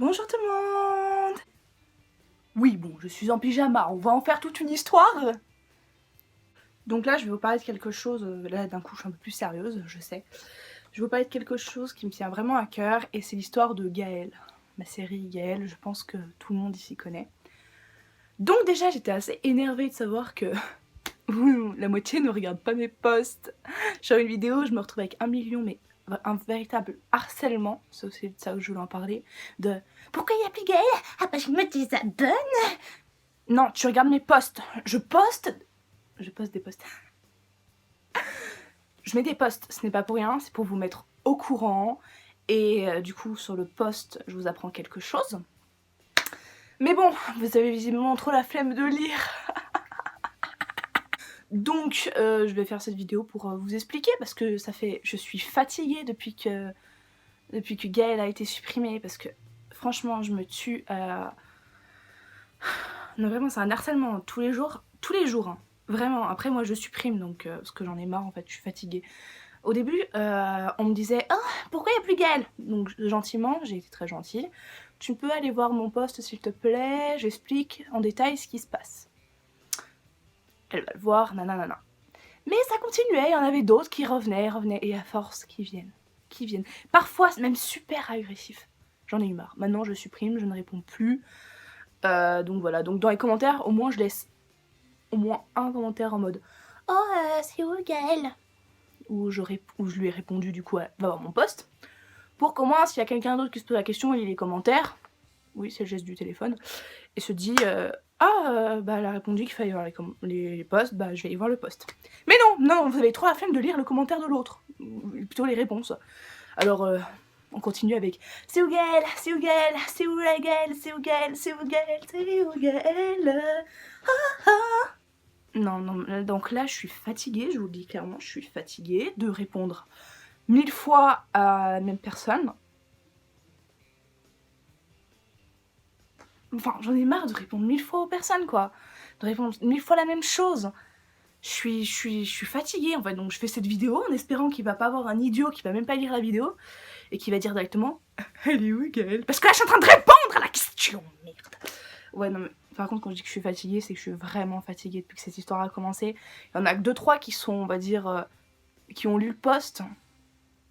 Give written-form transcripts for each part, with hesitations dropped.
Bonjour tout le monde. Oui, bon, je suis en pyjama, on va en faire toute une histoire. Donc là, je vais vous parler de quelque chose, là d'un coup je suis un peu plus sérieuse, je sais. Je vais vous parler de quelque chose qui me tient vraiment à cœur, et c'est l'histoire de Gaël. Ma série Gaël, je pense que tout le monde ici connaît. Donc déjà, j'étais assez énervée de savoir que la moitié ne regarde pas mes posts. Sur une vidéo, je me retrouve avec 1 million, mais un véritable harcèlement, c'est aussi de ça que je voulais en parler, de « Pourquoi il n'y a plus Gaël? Ah bah je me désabonne !» Non, tu regardes mes posts. Je poste des posts. Je mets des posts, ce n'est pas pour rien, c'est pour vous mettre au courant. Et du coup, sur le post, je vous apprends quelque chose. Mais bon, vous avez visiblement trop la flemme de lire. Donc, je vais faire cette vidéo pour vous expliquer, parce que ça fait... Je suis fatiguée depuis que Gaël a été supprimé, parce que franchement, je me tue à... Non, vraiment, c'est un harcèlement tous les jours, hein. Vraiment, après moi je supprime donc parce que j'en ai marre en fait, je suis fatiguée. Au début, on me disait « Oh, pourquoi il n'y a plus Gaël ?» Donc gentiment, j'ai été très gentille. « Tu peux aller voir mon post s'il te plaît, j'explique en détail ce qui se passe. » Elle va le voir, nanana. Mais ça continuait, il y en avait d'autres qui revenaient, et à force, qui viennent. Parfois, c'est même super agressif. J'en ai eu marre. Maintenant, je supprime, je ne réponds plus. Donc voilà, donc dans les commentaires, au moins je laisse au moins un commentaire en mode « Oh, c'est où Gaël ?» où je lui ai répondu du coup, va voir mon post. Pour qu'au moins, s'il y a quelqu'un d'autre qui se pose la question, il lit les commentaires. Oui, c'est le geste du téléphone. Et se dit bah elle a répondu qu'il fallait voir les posts, bah je vais aller voir le post. Mais non, vous avez trop la flemme de lire le commentaire de l'autre. Plutôt les réponses. Alors, on continue avec « C'est où Gaël? C'est où Gaël? C'est où la Gaël? C'est où Gaël? C'est où Gaël? C'est où Gaël? Ah ah !» Non, donc là je suis fatiguée, je vous le dis clairement, je suis fatiguée de répondre 1000 fois à la même personne. Enfin, j'en ai marre de répondre 1000 fois aux personnes, quoi. De répondre 1000 fois la même chose. Je suis fatiguée, en fait, donc je fais cette vidéo en espérant qu'il va pas avoir un idiot qui va même pas lire la vidéo et qui va dire directement « Elle est où, Gaël ?» Parce que là, je suis en train de répondre à la question, merde. Ouais, non, mais par contre, quand je dis que je suis fatiguée, c'est que je suis vraiment fatiguée depuis que cette histoire a commencé. Il y en a que 2-3 qui sont, on va dire, qui ont lu le post,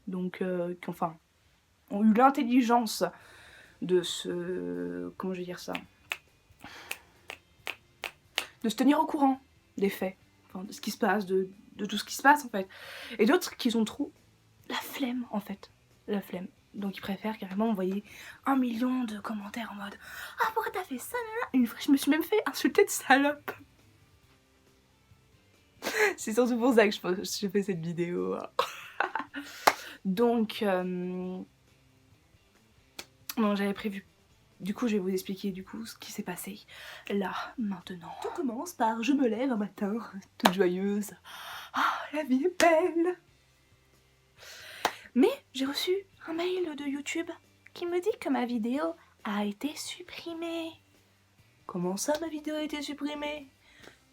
donc, qui ont eu l'intelligence de se... comment je vais dire ça, de se tenir au courant des faits, enfin, de ce qui se passe, de tout ce qui se passe en fait. Et d'autres qui ont trop la flemme en fait, la flemme. Donc ils préfèrent carrément envoyer 1 million de commentaires en mode « Ah, pourquoi t'as fait ça là ?» Une fois je me suis même fait insulter de salope. C'est surtout pour ça que je fais cette vidéo. Donc non, j'avais prévu. Du coup, je vais vous expliquer du coup ce qui s'est passé là, maintenant. Tout commence par je me lève un matin, toute joyeuse. Ah, la vie est belle. Mais j'ai reçu un mail de YouTube qui me dit que ma vidéo a été supprimée. Comment ça, ma vidéo a été supprimée?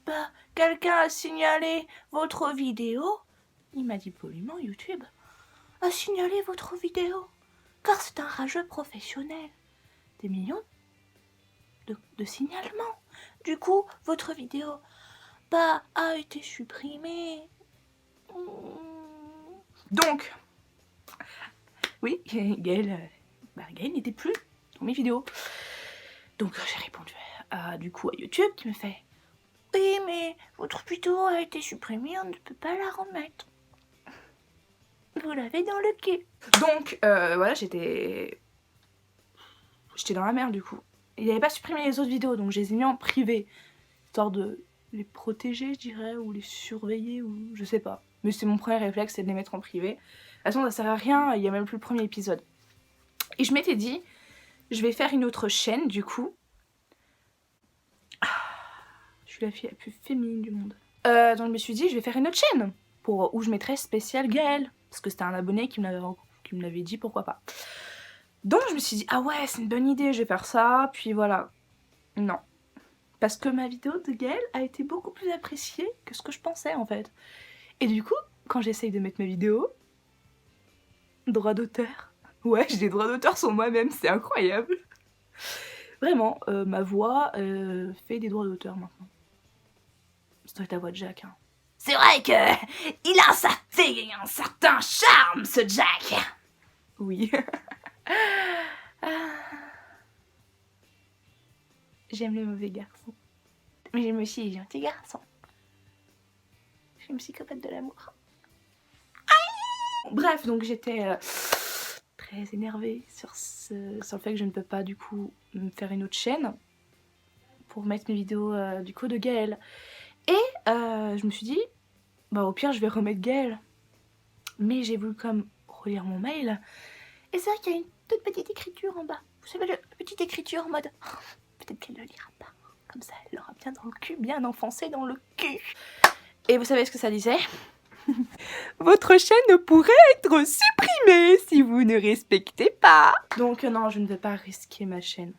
Bah, quelqu'un a signalé votre vidéo. Il m'a dit poliment, YouTube a signalé votre vidéo, car c'est un rageux professionnel. Des millions de signalements. Du coup, votre vidéo bah, a été supprimée. Donc, oui, Gaël n'était plus dans mes vidéos. Donc j'ai répondu du coup à YouTube qui me fait « Oui, mais votre vidéo a été supprimée, on ne peut pas la remettre. Vous l'avez dans le quai. » Donc voilà, j'étais dans la merde du coup. Il n'avait pas supprimé les autres vidéos, donc je les ai mis en privé, histoire de les protéger, je dirais, ou les surveiller, ou je sais pas. Mais c'est mon premier réflexe, c'est de les mettre en privé. De toute façon, ça sert à rien, il y a même plus le premier épisode. Et je m'étais dit, je vais faire une autre chaîne, du coup. Je suis la fille la plus féminine du monde. Donc je me suis dit, je vais faire une autre chaîne, où je mettrais spécial Gaël. Parce que c'était un abonné qui me l'avait dit, pourquoi pas. Donc je me suis dit, ah ouais, c'est une bonne idée, je vais faire ça, puis voilà. Non. Parce que ma vidéo de Gaël a été beaucoup plus appréciée que ce que je pensais en fait. Et du coup, quand j'essaye de mettre ma vidéo, droit d'auteur. Ouais, j'ai des droits d'auteur sur moi-même, c'est incroyable. Vraiment, ma voix fait des droits d'auteur maintenant. C'est doit être la voix de Jack. Hein. C'est vrai que il a un certain charme, ce Jack. Oui. J'aime les mauvais garçons. Mais j'aime aussi les gentils garçons. Je suis une psychopathe de l'amour. Bref, donc j'étais très énervée sur le fait que je ne peux pas du coup me faire une autre chaîne pour mettre mes vidéos du coup de Gaël. Et je me suis dit, bah au pire je vais remettre Gaël. Mais j'ai voulu comme relire mon mail. Et c'est vrai qu'il y a une toute petite écriture en bas. Vous savez, la petite écriture en mode, peut-être qu'elle ne lira pas. Comme ça, elle l'aura bien dans le cul, bien enfoncé dans le cul. Et vous savez ce que ça disait? Votre chaîne pourrait être supprimée si vous ne respectez pas. Donc non, je ne vais pas risquer ma chaîne.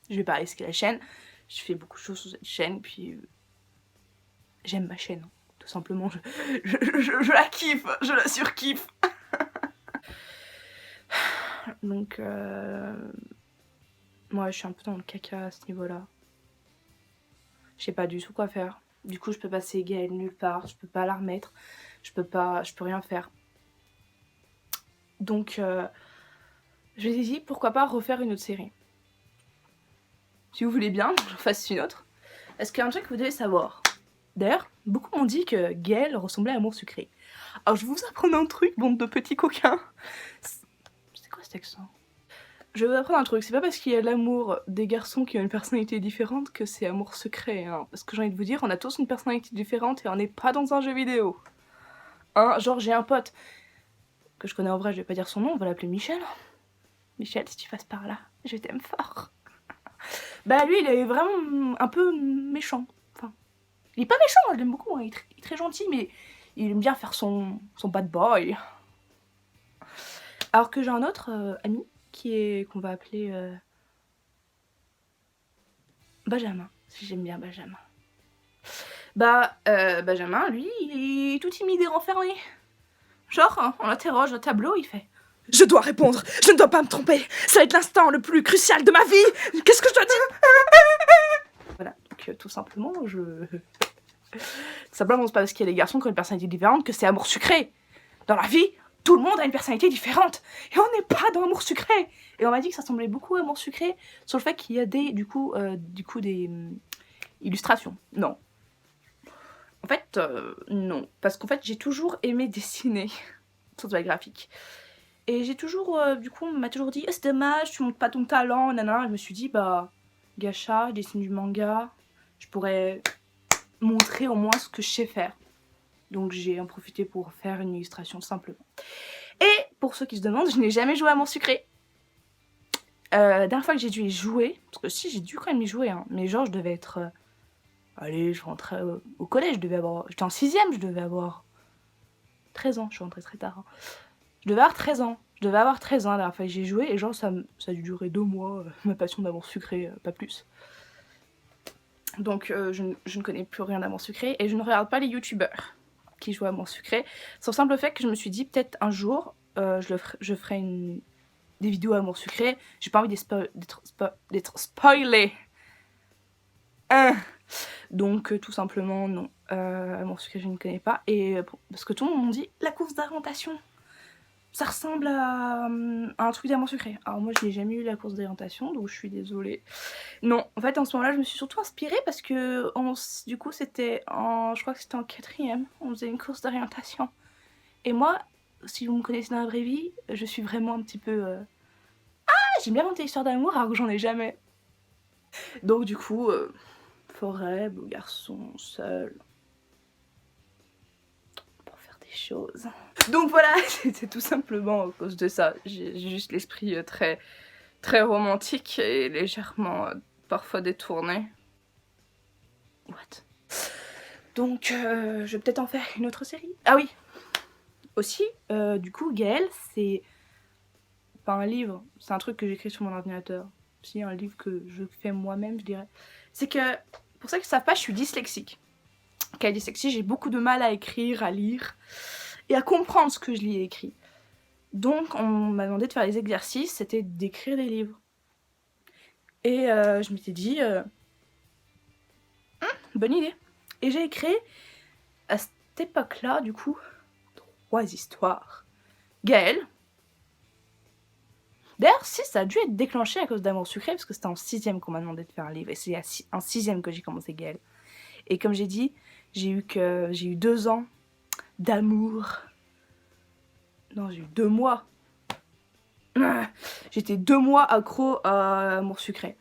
Je vais pas risquer la chaîne. Je fais beaucoup de choses sur cette chaîne, puis j'aime ma chaîne. Tout simplement, je la kiffe, je la surkiffe. Donc, moi je suis un peu dans le caca à ce niveau-là. Je sais pas du tout quoi faire. Du coup, je peux passer Gaël nulle part, je peux pas la remettre, je peux rien faire. Donc, je me suis dit, pourquoi pas refaire une autre série. Si vous voulez bien, j'en fasse une autre. Est-ce qu'il y a un truc que vous devez savoir? D'ailleurs, beaucoup m'ont dit que Gaël ressemblait à Amour Sucré. Alors, je vais vous apprendre un truc, bande de petits coquins. C'est quoi cet accent? Je vais vous apprendre un truc, c'est pas parce qu'il y a l'amour des garçons qui ont une personnalité différente que c'est Amour Secret, hein. Parce que j'ai envie de vous dire, on a tous une personnalité différente et on n'est pas dans un jeu vidéo. Hein, genre j'ai un pote que je connais en vrai, je vais pas dire son nom, on va l'appeler Michel. Michel, si tu passes par là, je t'aime fort. Bah lui, il est vraiment un peu méchant. Enfin, il est pas méchant, je l'aime beaucoup, hein. Il est très gentil, mais il aime bien faire son bad boy. Alors que j'ai un autre ami qu'on va appeler Benjamin, si j'aime bien Benjamin. Bah, Benjamin, lui, il est tout timide et renfermé. Genre, hein, on l'interroge au tableau, il fait « Je dois répondre, je ne dois pas me tromper, ça va être l'instant le plus crucial de ma vie, qu'est-ce que je dois dire ?» Voilà, donc tout simplement, Simplement, c'est pas parce qu'il y a des garçons qui ont une personnalité différente que c'est Amour Sucré. Dans la vie, tout le monde a une personnalité différente. Et on n'est pas dans Amour Sucré. Et on m'a dit que ça ressemblait beaucoup à Amour Sucré sur le fait qu'il y a des, des illustrations. Non. En fait, non. Parce qu'en fait, j'ai toujours aimé dessiner, surtout la graphique. Et j'ai toujours, du coup, on m'a toujours dit, c'est dommage, tu montres pas ton talent, nanana. Et je me suis dit, bah, gacha, je dessine du manga, je pourrais montrer au moins ce que je sais faire. Donc j'ai en profité pour faire une illustration simplement. Et pour ceux qui se demandent, je n'ai jamais joué à Amour Sucré. La dernière fois que j'ai dû y jouer, parce que si j'ai dû quand même y jouer, hein, mais genre je devais être... allez, je rentrais au collège, j'étais en 6ème, je devais avoir 13 ans, je suis rentrée très tard. Hein. Je devais avoir 13 ans. Je devais avoir 13 ans la dernière fois que j'ai joué, et genre ça a dû durer 2 mois, ma passion d'Amour Sucré, pas plus. Donc je ne connais plus rien d'Amour Sucré, et je ne regarde pas les youtubeurs qui jouent à Amour Sucré, sur le simple fait que je me suis dit peut-être un jour je ferai des vidéos à Amour Sucré, j'ai pas envie d'être spoilé. Donc tout simplement non, Amour Sucré je ne connais pas, et parce que tout le monde m'a dit la course d'orientation ça ressemble à un truc d'Amour Sucré. Alors moi je n'ai jamais eu la course d'orientation, donc je suis désolée. Non, en fait en ce moment là je me suis surtout inspirée parce que du coup c'était je crois que c'était en 4ème, on faisait une course d'orientation. Et moi, si vous me connaissez dans la vraie vie, je suis vraiment un petit peu... j'aime bien monter l'histoire d'amour alors que j'en ai jamais. Donc du coup, forêt, beau garçon, seul. Pour faire des choses. Donc voilà, c'était tout simplement à cause de ça. J'ai juste l'esprit très, très romantique et légèrement parfois détourné. What? Donc je vais peut-être en faire une autre série. Ah oui. Aussi, du coup, Gaël, c'est pas un livre, c'est un truc que j'écris sur mon ordinateur. Si, un livre que je fais moi-même, je dirais. C'est que, pour ceux qui ne savent pas, je suis dyslexique. Avec la dyslexie, j'ai beaucoup de mal à écrire, à lire et à comprendre ce que je lis et écris. Donc, on m'a demandé de faire des exercices, c'était d'écrire des livres. Et je m'étais dit, bonne idée. Et j'ai créé, à cette époque-là, du coup, 3 histoires. Gaël. D'ailleurs, si, ça a dû être déclenché à cause d'Amour Sucré, parce que c'était en 6ème qu'on m'a demandé de faire un livre. Et c'est en 6ème que j'ai commencé Gaël. Et comme j'ai dit, j'ai eu 2 ans d'amour. Non, j'ai eu 2 mois. J'étais 2 mois accro à Amour Sucré.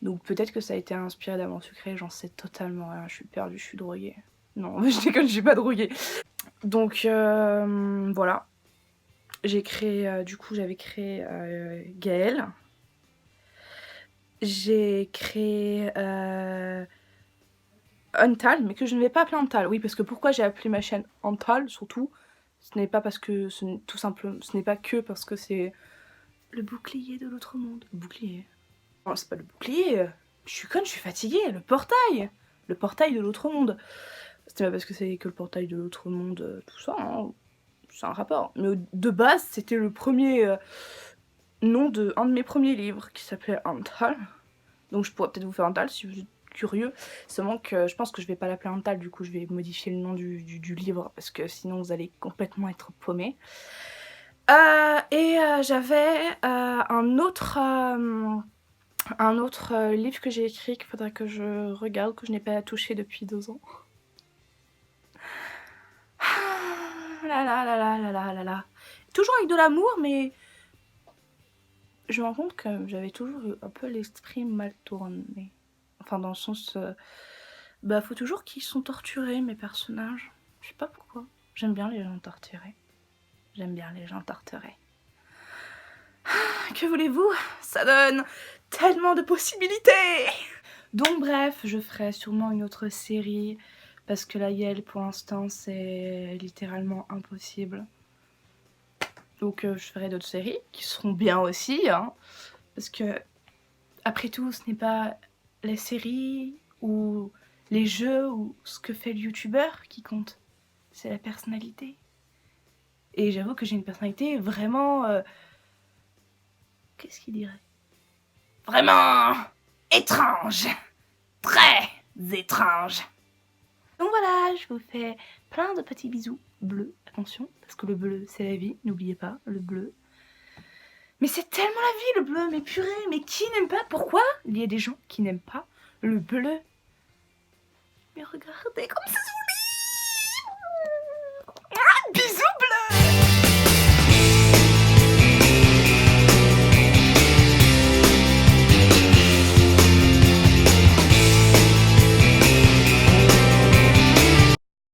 Donc peut-être que ça a été inspiré d'Amour Sucré, j'en sais totalement rien, je suis perdue, je suis droguée. Non, je déconne, je suis pas droguée. Donc voilà. J'ai créé, du coup j'avais créé Gaël. J'ai créé Untal, mais que je ne vais pas appeler Untal. Oui, parce que pourquoi j'ai appelé ma chaîne Untal, surtout, ce n'est pas parce que, tout simplement, ce n'est pas que parce que c'est le bouclier de l'autre monde. Le bouclier. Non, c'est pas le bouclier. Je suis conne, je suis fatiguée. Le portail. Le portail de l'autre monde. C'était pas parce que c'est que le portail de l'autre monde, tout ça, hein. C'est un rapport. Mais de base, c'était le premier nom de un de mes premiers livres qui s'appelait Antal. Donc je pourrais peut-être vous faire Antal si vous êtes curieux. Seulement que je pense que je vais pas l'appeler Antal, du coup je vais modifier le nom du livre parce que sinon vous allez complètement être paumé. J'avais un autre livre que j'ai écrit qu'il faudrait que je regarde, que je n'ai pas touché depuis 2 ans. Là là là là là là là là. Toujours avec de l'amour, mais je me rends compte que j'avais toujours eu un peu l'esprit mal tourné. Enfin, dans le sens... bah, faut toujours qu'ils sont torturés, mes personnages. Je sais pas pourquoi. J'aime bien les gens torturés. J'aime bien les gens torturés. Que voulez-vous? Ça donne tellement de possibilités! Donc bref, je ferai sûrement une autre série. Parce que la Yale, pour l'instant, c'est littéralement impossible. Donc je ferai d'autres séries qui seront bien aussi, hein. Parce que, après tout, ce n'est pas les séries ou les jeux ou ce que fait le youtubeur qui compte. C'est la personnalité. Et j'avoue que j'ai une personnalité vraiment... qu'est-ce qu'il dirait? Vraiment étrange. Très étrange. Donc voilà, je vous fais plein de petits bisous bleus. Attention, parce que le bleu, c'est la vie. N'oubliez pas, le bleu. Mais c'est tellement la vie, le bleu. Mais purée, mais qui n'aime pas? Pourquoi il y a des gens qui n'aiment pas le bleu? Mais regardez comme ça se